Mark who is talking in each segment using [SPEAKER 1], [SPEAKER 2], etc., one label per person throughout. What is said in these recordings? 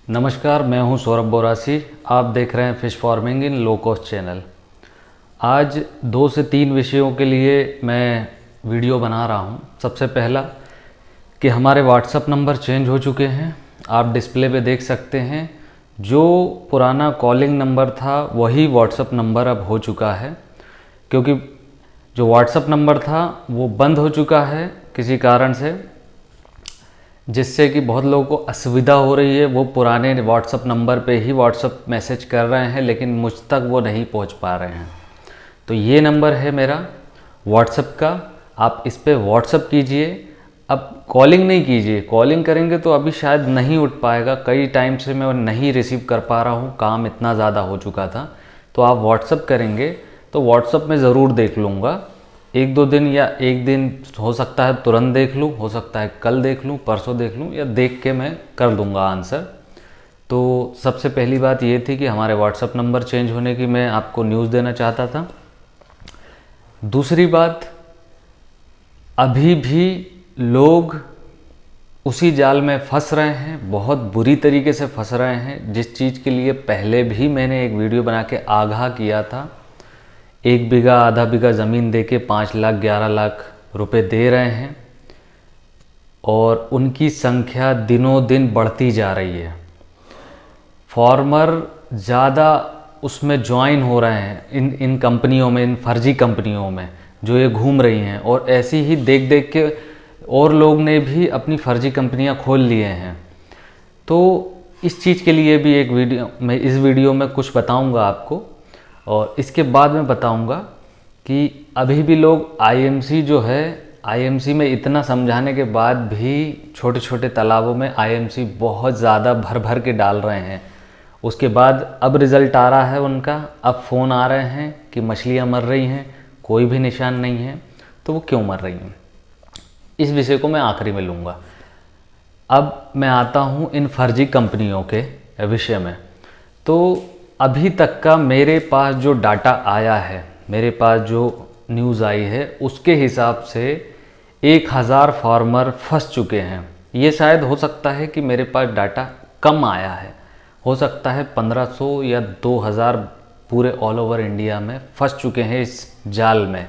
[SPEAKER 1] नमस्कार, मैं हूं सौरभ बोरासी। आप देख रहे हैं fish farming in low cost channel. आज 2 से 3 विषयों के लिए मैं वीडियो बना रहा हूं। सबसे पहला कि हमारे व्हाट्सएप नंबर चेंज हो चुके हैं। आप डिस्प्ले पे देख सकते हैं, जो पुराना कॉलिंग नंबर था वही व्हाट्सएप नंबर अब हो चुका है, क्योंकि जो व्हाट्सएप नंबर था वो बंद हो चुका है किसी कारण से, जिससे कि बहुत लोगों को असुविधा हो रही है। वो पुराने व्हाट्सएप नंबर पे ही व्हाट्सएप मैसेज कर रहे हैं, लेकिन मुझ तक वो नहीं पहुंच पा रहे हैं। तो ये नंबर है मेरा व्हाट्सएप का, आप इस पे व्हाट्सएप कीजिए। अब कॉलिंग नहीं कीजिए, कॉलिंग करेंगे तो अभी शायद नहीं उठ पाएगा। कई टाइम से मैं नहीं रिसीव कर पा रहा हूँ, काम इतना ज़्यादा हो चुका था। तो आप व्हाट्सएप करेंगे तो व्हाट्सएप में ज़रूर देख लूँगा। 1-2 दिन या 1 दिन हो सकता है तुरंत देख लूँ, हो सकता है कल देख लूँ, परसों देख लूँ, या देख के मैं कर दूँगा आंसर। तो सबसे पहली बात ये थी कि हमारे व्हाट्सएप नंबर चेंज होने की मैं आपको न्यूज़ देना चाहता था। दूसरी बात, अभी भी लोग उसी जाल में फंस रहे हैं, बहुत बुरी तरीके से फंस रहे हैं, जिस चीज़ के लिए पहले भी मैंने एक वीडियो बना के आगाह किया था। 1 बीघा आधा बीघा ज़मीन दे के 5 लाख 11 लाख रुपए दे रहे हैं, और उनकी संख्या दिनों दिन बढ़ती जा रही है। फार्मर ज़्यादा उसमें ज्वाइन हो रहे हैं, इन कंपनियों में, इन फर्जी कंपनियों में जो ये घूम रही हैं, और ऐसी ही देख देख के और लोग ने भी अपनी फर्जी कंपनियां खोल लिए हैं। तो इस चीज़ के लिए भी एक वीडियो, मैं इस वीडियो में कुछ बताऊंगा आपको, और इसके बाद मैं बताऊंगा कि अभी भी लोग आईएमसी जो है, आईएमसी में इतना समझाने के बाद भी छोटे छोटे तालाबों में आईएमसी बहुत ज़्यादा भर भर के डाल रहे हैं। उसके बाद अब रिज़ल्ट आ रहा है उनका, अब फ़ोन आ रहे हैं कि मछलियाँ मर रही हैं, कोई भी निशान नहीं है। तो वो क्यों मर रही हैं, इस विषय को मैं आखिरी में लूँगा। अब मैं आता हूँ इन फर्जी कंपनियों के विषय में। तो अभी तक का मेरे पास जो डाटा आया है, मेरे पास जो न्यूज़ आई है, उसके हिसाब से 1000 फार्मर फंस चुके हैं। ये शायद हो सकता है कि मेरे पास डाटा कम आया है, हो सकता है 1500 या 2000 पूरे ऑल ओवर इंडिया में फंस चुके हैं इस जाल में।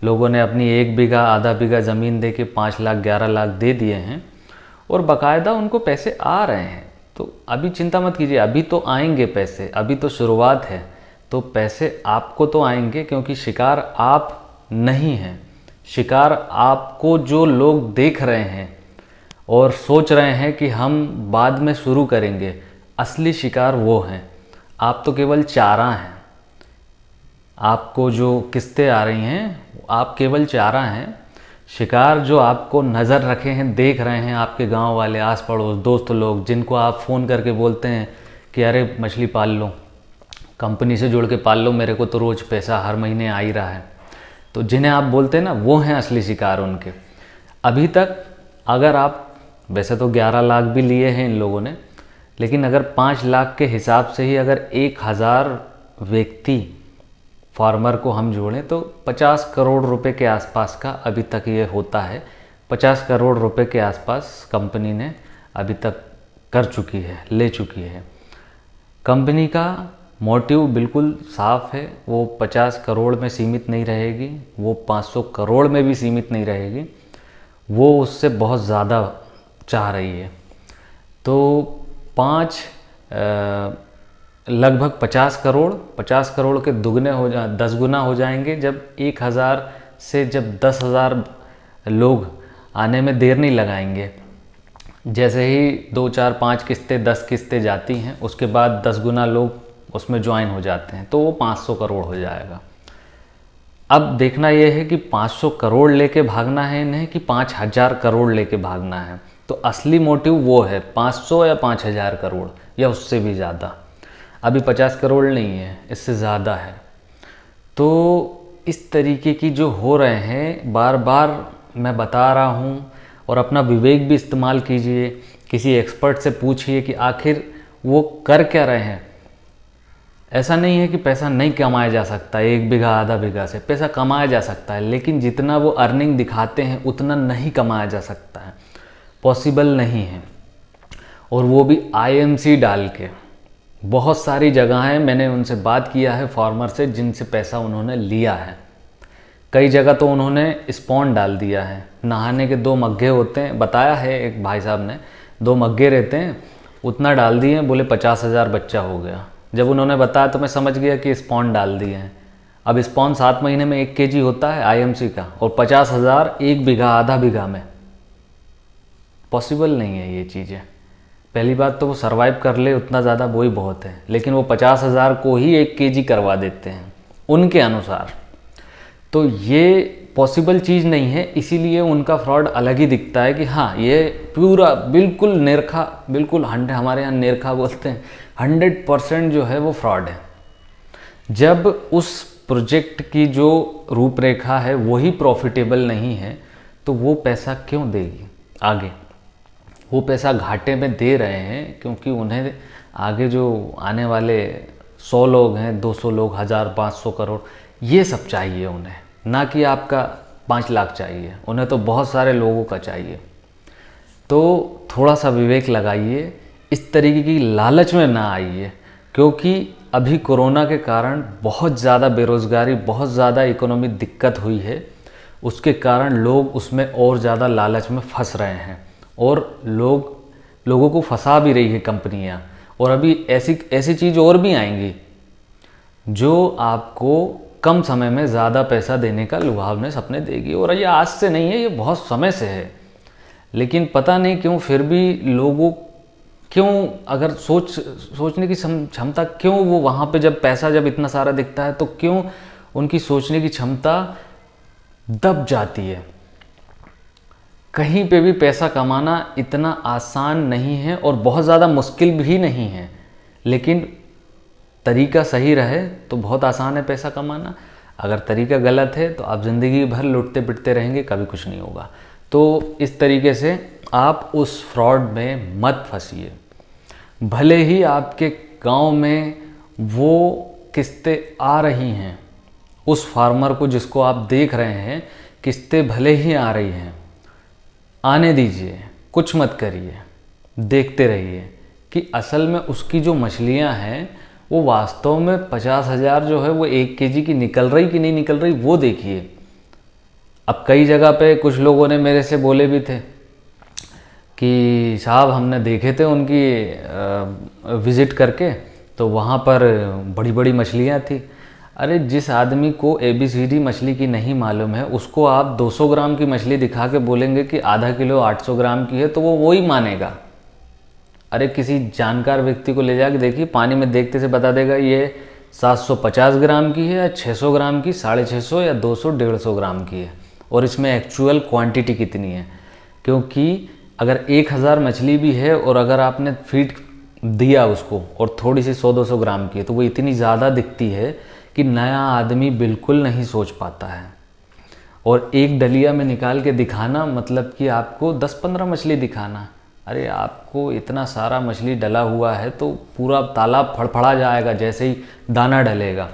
[SPEAKER 1] लोगों ने अपनी 1 बीघा आधा बीघा ज़मीन दे के 5 लाख 11 लाख दे दिए हैं, और बाकायदा उनको पैसे आ रहे हैं। तो अभी चिंता मत कीजिए, अभी तो आएंगे पैसे, अभी तो शुरुआत है। तो पैसे आपको तो आएंगे, क्योंकि शिकार आप नहीं हैं। शिकार आपको जो लोग देख रहे हैं और सोच रहे हैं कि हम बाद में शुरू करेंगे, असली शिकार वो हैं। आप तो केवल चारा हैं। आपको जो किस्तें आ रही हैं, आप केवल चारा हैं। शिकार जो आपको नज़र रखे हैं, देख रहे हैं, आपके गांव वाले, आस पड़ोस, दोस्त लोग, जिनको आप फ़ोन करके बोलते हैं कि अरे मछली पाल लो, कंपनी से जुड़ के पाल लो, मेरे को तो रोज़ पैसा हर महीने आ ही रहा है। तो जिन्हें आप बोलते हैं ना, वो हैं असली शिकार उनके। अभी तक अगर आप, वैसे तो 11 लाख भी लिए हैं इन लोगों ने, लेकिन अगर 5 लाख के हिसाब से ही अगर 1000 व्यक्ति फार्मर को हम जोड़ें तो 50 करोड़ रुपए के आसपास का अभी तक ये होता है। 50 करोड़ रुपए के आसपास कंपनी ने अभी तक कर चुकी है, ले चुकी है। कंपनी का मोटिव बिल्कुल साफ है, वो 50 करोड़ में सीमित नहीं रहेगी, वो 500 करोड़ में भी सीमित नहीं रहेगी, वो उससे बहुत ज़्यादा चाह रही है। तो लगभग 50 करोड़ के दुगने 10 गुना हो जाएंगे जब 1000 से जब 10,000 लोग आने में देर नहीं लगाएंगे। जैसे ही 2 4 5 किस्तें 10 किस्तें जाती हैं, उसके बाद 10 गुना लोग उसमें ज्वाइन हो जाते हैं, तो वो 500 करोड़ हो जाएगा। अब देखना यह है कि 500 करोड़ लेके भागना है इन्हें कि 5000 करोड़ लेके भागना है। तो असली मोटिव वो है 500 या 5000 करोड़ या उससे भी ज़्यादा। अभी 50 करोड़ नहीं है, इससे ज़्यादा है। तो इस तरीके की जो हो रहे हैं, बार बार मैं बता रहा हूँ, और अपना विवेक भी इस्तेमाल कीजिए। किसी एक्सपर्ट से पूछिए कि आखिर वो कर क्या रहे हैं। ऐसा नहीं है कि पैसा नहीं कमाया जा सकता, 1 बीघा आधा बीघा से पैसा कमाया जा सकता है, लेकिन जितना वो अर्निंग दिखाते हैं उतना नहीं कमाया जा सकता है, पॉसिबल नहीं है। और वो भी आईएमसी डाल के। बहुत सारी जगह हैं, मैंने उनसे बात किया है फार्मर से जिनसे पैसा उन्होंने लिया है। कई जगह तो उन्होंने स्पॉन डाल दिया है। नहाने के 2 मग्गे होते हैं, बताया है एक भाई साहब ने, 2 मग्गे रहते हैं, उतना डाल दिए, बोले 50,000 बच्चा हो गया। जब उन्होंने बताया तो मैं समझ गया कि स्पॉन डाल दिए हैं। अब स्पॉन 7 महीने में 1 kg होता है आईएमसी का, और 50,000 1 बीघा, आधा बीघा में पॉसिबल नहीं है ये चीज़ें। पहली बात तो वो सर्वाइव कर ले उतना ज़्यादा वो ही बहुत है, लेकिन वो 50,000 को ही 1 kg करवा देते हैं उनके अनुसार। तो ये पॉसिबल चीज़ नहीं है, इसीलिए उनका फ्रॉड अलग ही दिखता है कि हाँ ये पूरा बिल्कुल नेरखा, बिल्कुल हमारे यहाँ नेरखा बोलते हैं, 100% जो है वो फ्रॉड है। जब उस प्रोजेक्ट की जो रूपरेखा है वही प्रॉफिटेबल नहीं है तो वो पैसा क्यों देगी आगे? वो पैसा घाटे में दे रहे हैं क्योंकि उन्हें आगे जो आने वाले 100 लोग हैं, 200 लोग, 1000, 500 करोड़, ये सब चाहिए उन्हें, ना कि आपका 5 लाख चाहिए। उन्हें तो बहुत सारे लोगों का चाहिए। तो थोड़ा सा विवेक लगाइए, इस तरीके की लालच में ना आइए, क्योंकि अभी कोरोना के कारण बहुत ज़्यादा बेरोज़गारी, बहुत ज़्यादा इकोनॉमिक दिक्कत हुई है। उसके कारण लोग उसमें और ज़्यादा लालच में फंस रहे हैं, और लोगों को फंसा भी रही है कंपनियां। और अभी ऐसी चीज़ और भी आएंगी जो आपको कम समय में ज़्यादा पैसा देने का लुभावने सपने देगी। और ये आज से नहीं है, ये बहुत समय से है, लेकिन पता नहीं क्यों फिर भी लोगों क्यों, अगर सोचने की क्षमता क्यों, वो वहाँ पे जब पैसा जब इतना सारा दिखता है तो क्यों उनकी सोचने की क्षमता दब जाती है। कहीं पे भी पैसा कमाना इतना आसान नहीं है और बहुत ज़्यादा मुश्किल भी नहीं है, लेकिन तरीका सही रहे तो बहुत आसान है पैसा कमाना। अगर तरीका गलत है तो आप ज़िंदगी भर लुटते पिटते रहेंगे, कभी कुछ नहीं होगा। तो इस तरीके से आप उस फ्रॉड में मत फंसिए। भले ही आपके गांव में वो किस्तें आ रही हैं, उस फार्मर को जिसको आप देख रहे हैं किस्तें भले ही आ रही हैं, आने दीजिए, कुछ मत करिए, देखते रहिए कि असल में उसकी जो मछलियां हैं वो वास्तव में 50,000 जो है वो 1 kg की निकल रही कि नहीं निकल रही, वो देखिए। अब कई जगह पे कुछ लोगों ने मेरे से बोले भी थे कि साहब हमने देखे थे उनकी विज़िट करके, तो वहाँ पर बड़ी बड़ी मछलियाँ थी। अरे जिस आदमी को ABCD मछली की नहीं मालूम है, उसको आप 200 ग्राम की मछली दिखा के बोलेंगे कि आधा किलो 800 ग्राम की है, तो वो वही मानेगा। अरे किसी जानकार व्यक्ति को ले जाके देखिए, पानी में देखते से बता देगा ये 750 ग्राम की है या 600 ग्राम की, 650 या 200, 150 ग्राम की है, और इसमें एक्चुअल क्वांटिटी कितनी है। क्योंकि अगर 1000 मछली भी है और अगर आपने फीड दिया उसको और थोड़ी सी 100-200 ग्राम की है, तो वो इतनी ज़्यादा दिखती है कि नया आदमी बिल्कुल नहीं सोच पाता है। और एक डलिया में निकाल के दिखाना मतलब कि आपको 10-15 मछली दिखाना। अरे आपको इतना सारा मछली डला हुआ है तो पूरा तालाब फड़फड़ा जाएगा जैसे ही दाना डलेगा।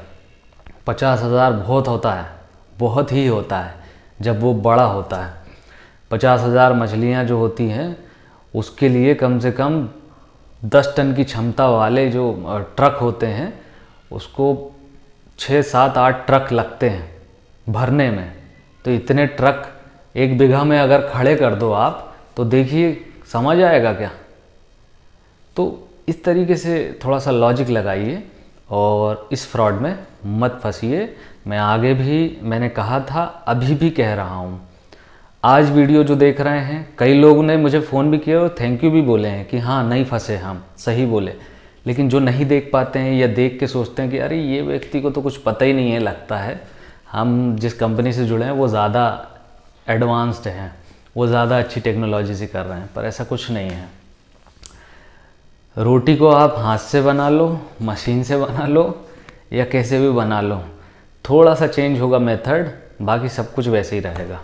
[SPEAKER 1] 50,000 बहुत होता है, बहुत ही होता है जब वो बड़ा होता है। 50,000 मछलियाँ जो होती हैं उसके लिए कम से कम 10 टन की क्षमता वाले जो ट्रक होते हैं उसको 6-7-8 ट्रक लगते हैं भरने में। तो इतने ट्रक 1 बीघा में अगर खड़े कर दो आप तो देखिए समझ आएगा क्या। तो इस तरीके से थोड़ा सा लॉजिक लगाइए और इस फ्रॉड में मत फंसिए। मैं आगे भी मैंने कहा था, अभी भी कह रहा हूँ। आज वीडियो जो देख रहे हैं, कई लोगों ने मुझे फ़ोन भी किया और थैंक यू भी बोले हैं कि हाँ नहीं फंसे, हम सही बोले। लेकिन जो नहीं देख पाते हैं या देख के सोचते हैं कि अरे ये व्यक्ति को तो कुछ पता ही नहीं है, लगता है हम जिस कंपनी से जुड़े हैं वो ज़्यादा एडवांस्ड हैं, वो ज़्यादा अच्छी टेक्नोलॉजी से कर रहे हैं, पर ऐसा कुछ नहीं है। रोटी को आप हाथ से बना लो, मशीन से बना लो या कैसे भी बना लो, थोड़ा सा चेंज होगा मेथड, बाकी सब कुछ वैसे ही रहेगा।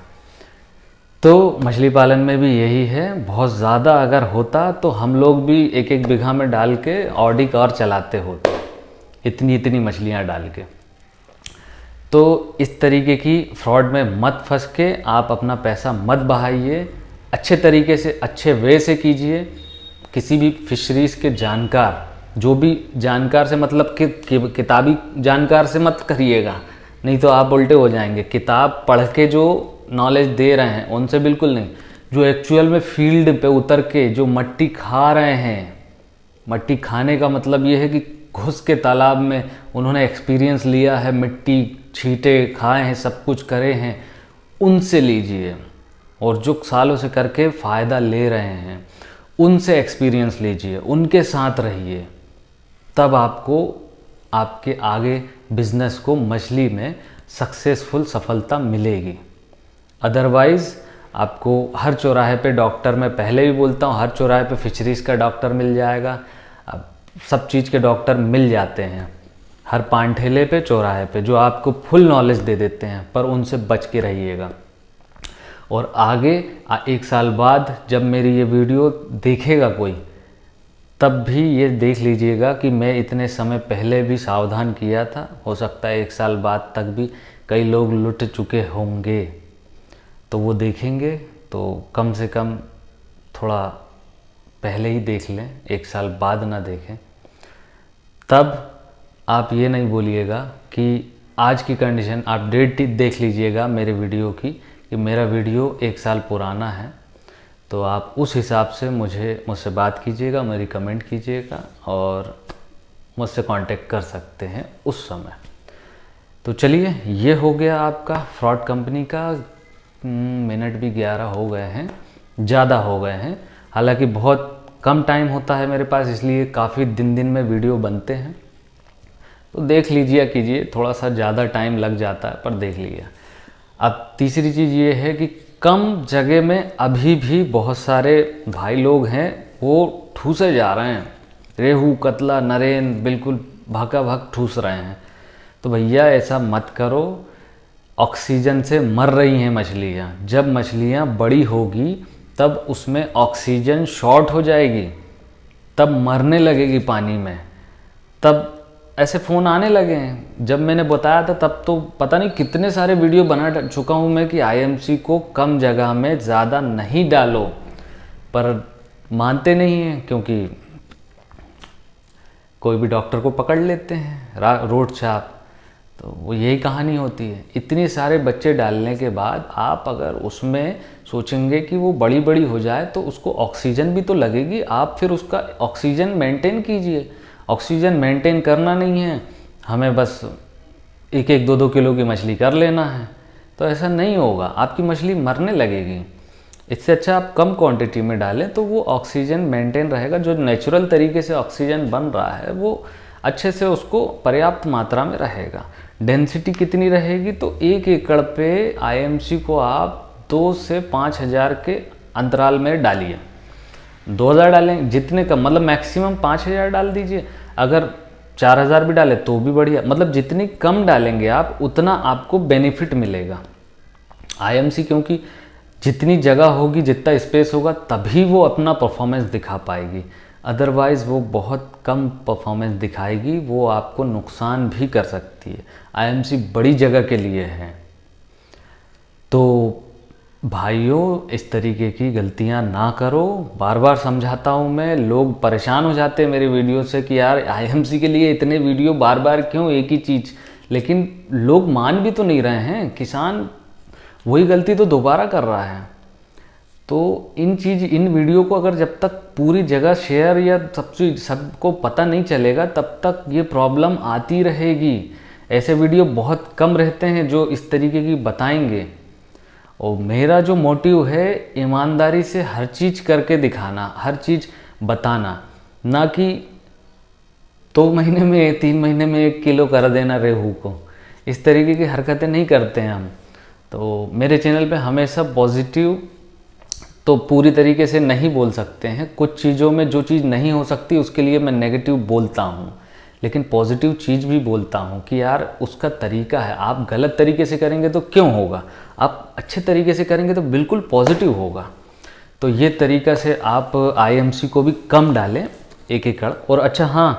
[SPEAKER 1] तो मछली पालन में भी यही है। बहुत ज़्यादा अगर होता तो हम लोग भी 1-1 बीघा में डाल के ऑडी कार चलाते होते, इतनी मछलियाँ डाल के। तो इस तरीके की फ्रॉड में मत फंस के आप अपना पैसा मत बहाइए। अच्छे तरीके से, अच्छे वे से कीजिए किसी भी फिशरीज़ के जानकार, जो भी जानकार से मतलब कि किताबी जानकार से मत करिएगा, नहीं तो आप उल्टे हो जाएंगे। किताब पढ़ के जो नॉलेज दे रहे हैं उनसे बिल्कुल नहीं, जो एक्चुअल में फील्ड पे उतर के जो मट्टी खा रहे हैं, मट्टी खाने का मतलब ये है कि घुस के तालाब में उन्होंने एक्सपीरियंस लिया है, मिट्टी छींटे खाए हैं, सब कुछ करे हैं, उनसे लीजिए। और जो सालों से करके फ़ायदा ले रहे हैं उनसे एक्सपीरियंस लीजिए, उनके साथ रहिए, तब आपको आपके आगे बिजनेस को मछली में सक्सेसफुल सफलता मिलेगी। अदरवाइज़ आपको हर चौराहे पे डॉक्टर, मैं पहले भी बोलता हूँ, हर चौराहे पे फिशरीज़ का डॉक्टर मिल जाएगा। अब सब चीज़ के डॉक्टर मिल जाते हैं हर पान ठेले पे, चौराहे पे, जो आपको फुल नॉलेज दे देते हैं, पर उनसे बच के रहिएगा। और आगे 1 साल बाद जब मेरी ये वीडियो देखेगा कोई, तब भी ये देख लीजिएगा कि मैं इतने समय पहले भी सावधान किया था। हो सकता है 1 साल बाद तक भी कई लोग लुट चुके होंगे, तो वो देखेंगे तो कम से कम थोड़ा पहले ही देख लें, 1 साल बाद ना देखें। तब आप ये नहीं बोलिएगा कि आज की कंडीशन, आप डेट देख लीजिएगा मेरे वीडियो की कि मेरा वीडियो 1 साल पुराना है, तो आप उस हिसाब से मुझसे बात कीजिएगा, मेरी कमेंट कीजिएगा और मुझसे कांटेक्ट कर सकते हैं उस समय। तो चलिए, ये हो गया आपका फ्रॉड कंपनी का। मिनट भी 11 हो गए हैं, ज़्यादा हो गए हैं। हालांकि बहुत कम टाइम होता है मेरे पास, इसलिए काफ़ी दिन में वीडियो बनते हैं, तो देख लीजिए कीजिए, थोड़ा सा ज़्यादा टाइम लग जाता है पर देख लीजिए। अब तीसरी चीज़ ये है कि कम जगह में अभी भी बहुत सारे भाई लोग हैं वो ठूसे जा रहे हैं, रेहू, कतला, नरेन बिल्कुल भाका भक ठूस रहे हैं। तो भैया ऐसा मत करो, ऑक्सीजन से मर रही हैं मछलियाँ। जब मछलियाँ बड़ी होगी तब उसमें ऑक्सीजन शॉर्ट हो जाएगी, तब मरने लगेगी पानी में, तब ऐसे फ़ोन आने लगे हैं। जब मैंने बताया था तब तो पता नहीं कितने सारे वीडियो बना चुका हूँ मैं कि आईएमसी को कम जगह में ज़्यादा नहीं डालो, पर मानते नहीं हैं, क्योंकि कोई भी डॉक्टर को पकड़ लेते हैं रोड छाप। तो वो यही कहानी होती है। इतने सारे बच्चे डालने के बाद आप अगर उसमें सोचेंगे कि वो बड़ी बड़ी हो जाए तो उसको ऑक्सीजन भी तो लगेगी, आप फिर उसका ऑक्सीजन मेंटेन कीजिए। ऑक्सीजन मेंटेन करना नहीं है, हमें बस 1-1, 2-2 किलो की मछली कर लेना है, तो ऐसा नहीं होगा, आपकी मछली मरने लगेगी। इससे अच्छा आप कम क्वांटिटी में डालें तो वो ऑक्सीजन मेंटेन रहेगा। जो नेचुरल तरीके से ऑक्सीजन बन रहा है वो अच्छे से उसको पर्याप्त मात्रा में रहेगा। डेंसिटी कितनी रहेगी, तो 1 एकड़ पे आईएमसी को आप 2 से 5,000 के अंतराल में डालिए। 2,000 डालें जितने कम, मतलब मैक्सिमम 5,000 डाल दीजिए। अगर 4,000 भी डालें तो भी बढ़िया, मतलब जितनी कम डालेंगे आप उतना आपको बेनिफिट मिलेगा। आईएमसी क्योंकि जितनी जगह होगी, जितना स्पेस होगा, तभी वो अपना परफॉर्मेंस दिखा पाएगी। अदरवाइज़ वो बहुत कम परफॉर्मेंस दिखाएगी, वो आपको नुकसान भी कर सकती है। आईएमसी बड़ी जगह के लिए है। तो भाइयों, इस तरीके की गलतियां ना करो। बार बार समझाता हूं मैं, लोग परेशान हो जाते हैं मेरे वीडियो से कि यार आईएमसी के लिए इतने वीडियो बार बार क्यों, एक ही चीज़। लेकिन लोग मान भी तो नहीं रहे हैं, किसान वही गलती तो दोबारा कर रहा है। तो इन वीडियो को अगर जब तक पूरी जगह शेयर या सबको पता नहीं चलेगा, तब तक ये प्रॉब्लम आती रहेगी। ऐसे वीडियो बहुत कम रहते हैं जो इस तरीके की बताएंगे। और मेरा जो मोटिव है, ईमानदारी से हर चीज़ करके दिखाना, हर चीज़ बताना, ना कि 2 महीने में 3 महीने में 1 किलो कर देना रेहू को। इस तरीके की हरकतें नहीं करते हैं हम। तो मेरे चैनल पे हमेशा पॉजिटिव तो पूरी तरीके से नहीं बोल सकते हैं, कुछ चीज़ों में जो चीज़ नहीं हो सकती उसके लिए मैं नेगेटिव बोलता हूँ, लेकिन पॉजिटिव चीज़ भी बोलता हूँ कि यार उसका तरीका है। आप गलत तरीके से करेंगे तो क्यों होगा, आप अच्छे तरीके से करेंगे तो बिल्कुल पॉजिटिव होगा। तो ये तरीका से आप आईएमसी को भी कम डालें, 1 एकड़। और अच्छा हाँ,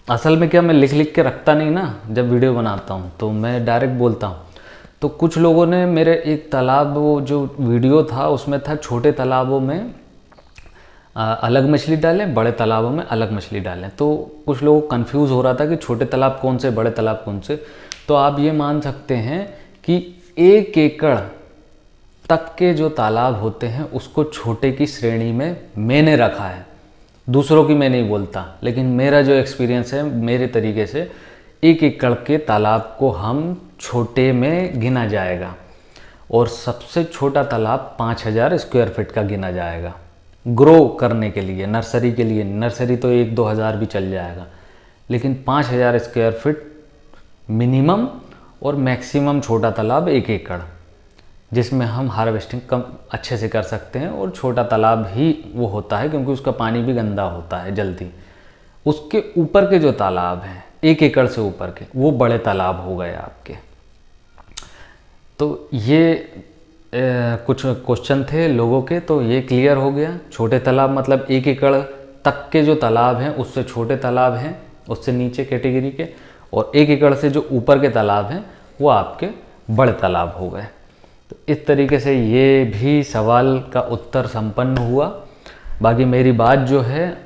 [SPEAKER 1] असल में क्या, मैं लिख के रखता नहीं ना, जब वीडियो बनाता हूँ तो मैं डायरेक्ट बोलता हूँ। तो कुछ लोगों ने मेरे एक तालाब, वो जो वीडियो था उसमें था छोटे तालाबों में अलग मछली डालें, बड़े तालाबों में अलग मछली डालें। तो कुछ लोगों को कन्फ्यूज़ हो रहा था कि छोटे तालाब कौन से, बड़े तालाब कौन से। तो आप ये मान सकते हैं कि 1 एकड़ तक के जो तालाब होते हैं उसको छोटे की श्रेणी में मैंने रखा है। दूसरों की मैं नहीं बोलता, लेकिन मेरा जो एक्सपीरियंस है, मेरे तरीके से 1 एकड़ के तालाब को हम छोटे में गिना जाएगा और सबसे छोटा तालाब 5000 स्क्वायर फीट का गिना जाएगा। ग्रो करने के लिए, नर्सरी के लिए, नर्सरी तो 1-2 हज़ार भी चल जाएगा, लेकिन 5000 स्क्वायर फीट मिनिमम और मैक्सिमम छोटा तालाब 1 एकड़, जिसमें हम हार्वेस्टिंग कम अच्छे से कर सकते हैं। और छोटा तालाब ही वो होता है क्योंकि उसका पानी भी गंदा होता है जल्दी। उसके ऊपर के जो तालाब हैं 1 एकड़ से ऊपर के, वो बड़े तालाब हो गए आपके। तो ये कुछ क्वेश्चन थे लोगों के, तो ये क्लियर हो गया। छोटे तालाब मतलब 1 एकड़ तक के जो तालाब हैं उससे छोटे तालाब हैं, उससे नीचे कैटेगरी के, और 1 एकड़ से जो ऊपर के तालाब हैं वो आपके बड़े तालाब हो गए। तो इस तरीके से ये भी सवाल का उत्तर संपन्न हुआ। बाकी मेरी बात जो है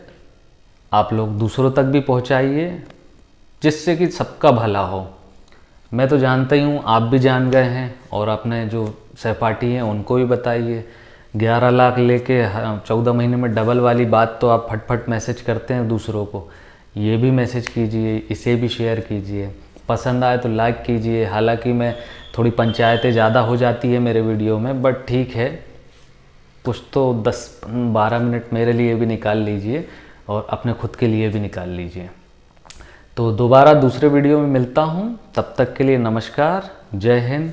[SPEAKER 1] आप लोग दूसरों तक भी पहुंचाइए, जिससे कि सबका भला हो। मैं तो जानता ही हूँ, आप भी जान गए हैं, और अपने जो सहपाठी हैं उनको भी बताइए। 11 लाख लेके 14 महीने में डबल वाली बात तो आप फटफट मैसेज करते हैं दूसरों को। ये भी मैसेज कीजिए, इसे भी शेयर कीजिए, पसंद आए तो लाइक कीजिए। हालांकि मैं थोड़ी पंचायतें ज़्यादा हो जाती है मेरे वीडियो में, बट ठीक है, कुछ तो 10-12 मिनट मेरे लिए भी निकाल लीजिए और अपने खुद के लिए भी निकाल लीजिए। तो दोबारा दूसरे वीडियो में मिलता हूँ, तब तक के लिए नमस्कार, जय हिंद।